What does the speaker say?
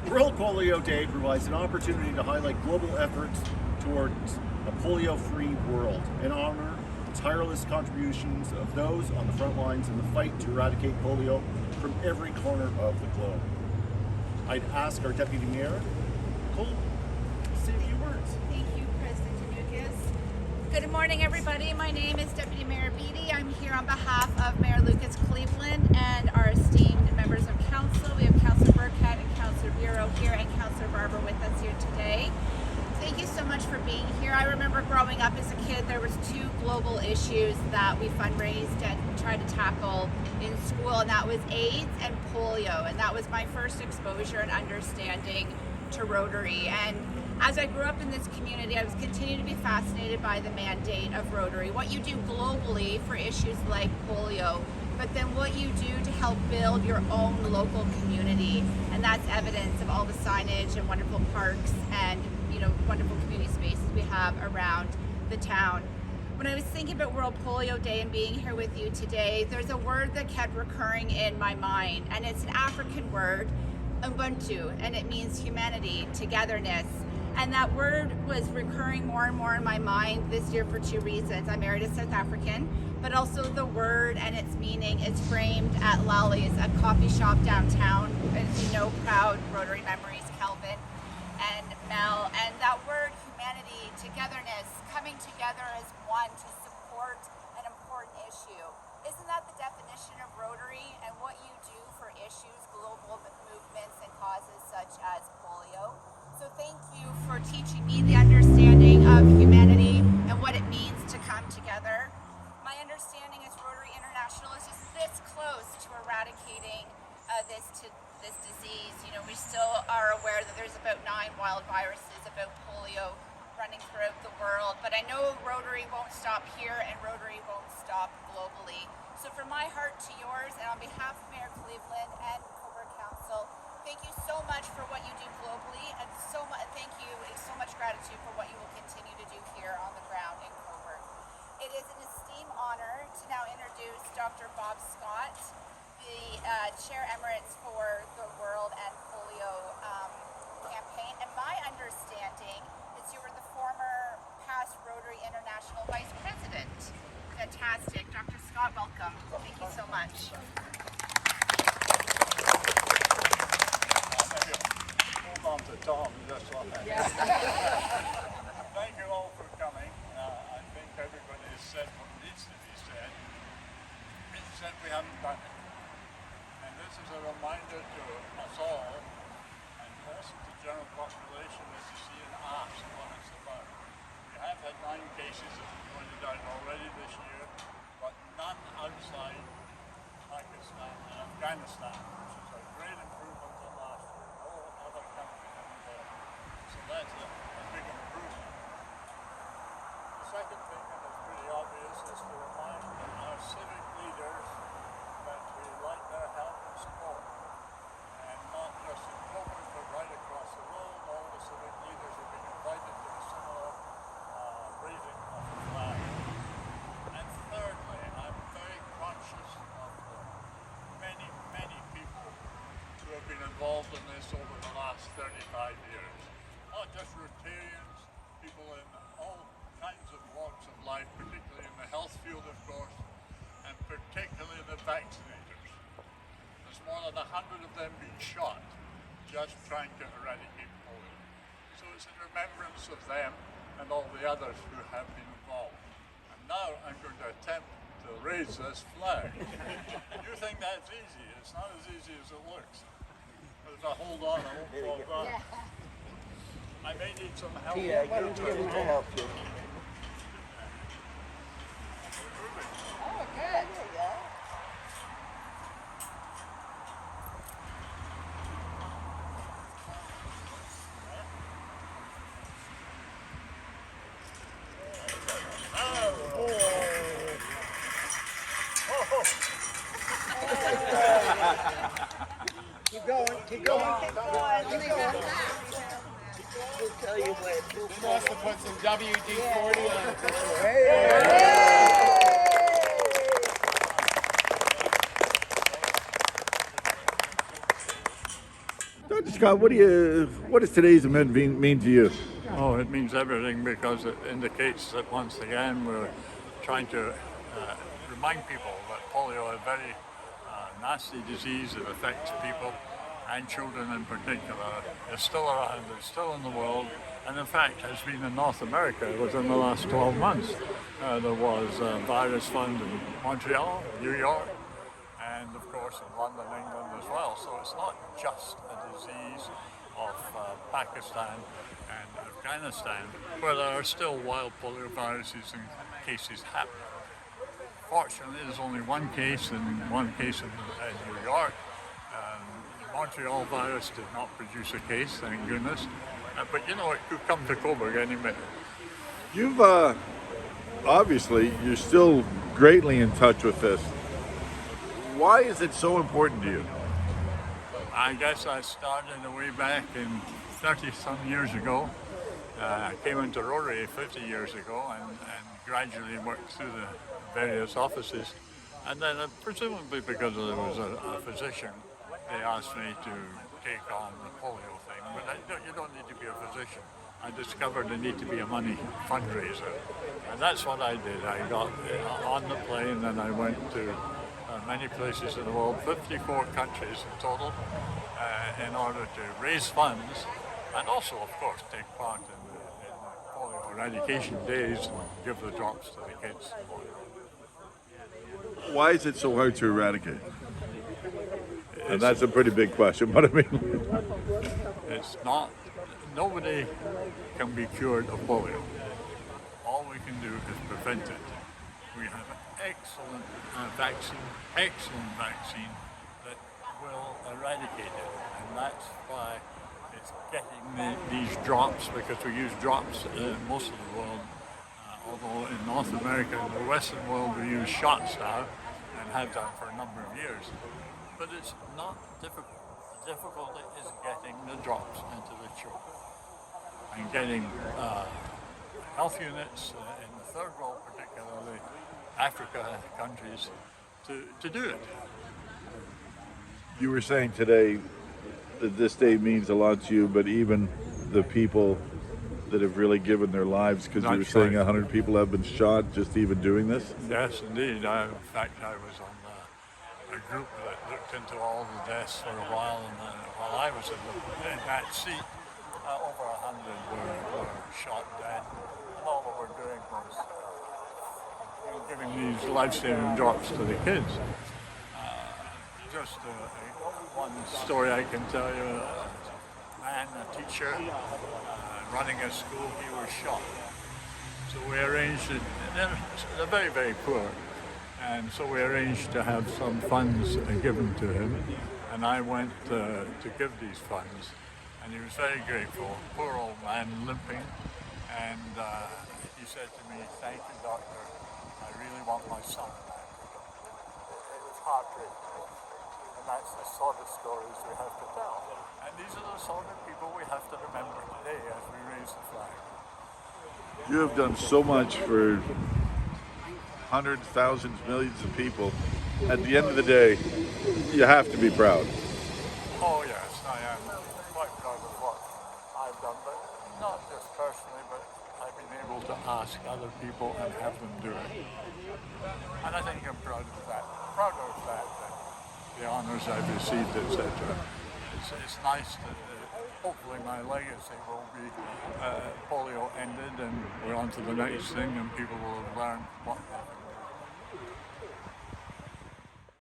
World Polio Day provides an opportunity to highlight global efforts towards a polio-free world and honor the tireless contributions of those on the front lines in the fight to eradicate polio from every corner of the globe. I'd ask our Deputy Mayor, Nicole, to say a few words. Thank you, President Danukas. Good morning, everybody. My name is Deputy Mayor Beattie. I'm here on behalf of Mayor Lucas Cleveland and our esteemed members of council. We have Councillor Burkett and Councillor Bureau here and Councillor Barber with us here today. Thank you so much for being here. I remember growing up as a kid, there was two global issues that we fundraised and tried to tackle in school, and that was AIDS and polio. And that was my first exposure and understanding to Rotary. And as I grew up in this community, I was continuing to be fascinated by the mandate of Rotary, what you do globally for issues like polio, but then what you do to help build your own local community. And that's evidence of all the signage and wonderful parks and wonderful community spaces we have around the town. When I was thinking about World Polio Day and being here with you today, there's a word that kept recurring in my mind, and it's an African word, Ubuntu, and it means humanity, togetherness. And that word was recurring more and more in my mind this year for two reasons. I'm married a South African, but also the word and its meaning is framed at Lali's, a coffee shop downtown. As you know, proud Rotary memories, Kelvin and Mel. And that word, humanity, togetherness, coming together as one to support an important issue. Isn't that the definition of Rotary and what you do for issues, global movements and causes such as polio? So thank you for teaching me the understanding of humanity and what it means to come together. My understanding is Rotary International is just this close to eradicating this disease. We still are aware that there's about 9 wild viruses about polio running throughout the world, but I know Rotary won't stop here and Rotary won't stop globally. So from my heart to yours, and on behalf of Mayor Cleveland and Cobourg Council, thank you so much for what you do globally, and thank you, so much gratitude for what you will continue to do here on the ground in Cobourg. It is an esteemed honor to now introduce Dr. Bob Scott, the Chair Emeritus for the World and Polio campaign. And my understanding is you were the former past Rotary International Vice President. Fantastic. Dr. Scott, welcome. Thank you so much. Hold on to Tom just one minute. Yeah. Thank you all for coming. I think everybody has said what needs to be said. It's said we haven't done it. And this is a reminder to us all, and also to the general population, as you see and ask what it's about. We have had 9 cases, as we pointed out already this year, but none outside Pakistan and Afghanistan, which is a great improvement from last year. No other country have involved. So that's a big improvement. The second thing, and it's pretty obvious, is to remind our civic leaders that we like their help and support. And not just in Cobourg, but right across the road, all the civic leaders have been invited to a similar raising of the flag. And thirdly, I'm very conscious of the many, many people who have been involved in this over the last 35 years. Not just Rotarians, people in all kinds of walks of life, particularly in the health field, of course, and particularly the vaccinators. There's more than 100 of them being shot just trying to eradicate polio. So it's in remembrance of them and all the others who have been involved. And now I'm going to attempt to raise this flag. You think that's easy? It's not as easy as it looks. But if I hold on, I won't fall down. I may need some help. Yeah, get him to help you. Oh, good. Keep going, keep going. We'll tell you when. He wants to put some WD-40 on it. Scott, what does today's event mean to you? Oh, it means everything because it indicates that once again we're trying to remind people that polio is a very nasty disease that affects people and children in particular. It's still around, it's still in the world, and in fact has been in North America within the last 12 months. There was a virus found in Montreal, New York, and of course in London, England as well. So it's not just a disease of Pakistan and Afghanistan, where there are still wild polio viruses and cases happening. Fortunately, there's only one case in New York. The Montreal virus did not produce a case, thank goodness. But you know, it could come to Coburg any minute. You've obviously you're still greatly in touch with this. Why is it so important to you? I guess I started way back in 30-some years ago. I came into Rotary 50 years ago and gradually worked through the various offices. And then presumably because there was a physician, they asked me to take on the polio thing. But you don't need to be a physician. I discovered there need to be a money fundraiser. And that's what I did. I got on the plane and I went to many places in the world, 54 countries in total, in order to raise funds and also, of course, take part in the polio eradication days and give the drops to the kids. Why is it so hard to eradicate? And that's a pretty big question, but I mean, it's not, nobody can be cured of polio. All we can do is prevent it. We have an excellent vaccine that will eradicate it. And that's why it's getting these drops, because we use drops in most of the world. Although in North America and the Western world we use shots now and have done for a number of years. But it's not difficult. The difficulty is getting the drops into the children and getting health units in the third world, particularly Africa countries, to do it. you were saying today that this day means a lot to you, but even the people that have really given their lives, because you were That's saying right. 100 people have been shot just even doing this? Yes, indeed. In fact, I was on a group that looked into all the deaths for a while, and while I was in that seat, over 100 were shot dead. And all that we're doing was giving these life-saving drops to the kids. Just one story I can tell you. A man, a teacher, running a school, he was shot. So we arranged it, and they're very, very poor. And so we arranged to have some funds given to him. And I went to give these funds. And he was very grateful. Poor old man, limping. And he said to me, "Thank you, doctor. I really want my son back." It was heartbreaking. And that's the sort of stories we have to tell. And these are the sort of people we have to remember today as we raise the flag. You have done so much for hundreds, thousands, millions of people. At the end of the day, you have to be proud. Oh yes, I am quite proud of what I've done, but not just personally, but I've been able to ask other people and have them do it. And I think I'm proud of that. Prouder of that than the honours I've received, etc. It's nice that hopefully my legacy will be polio ended and we're on to the next thing and people will have learned what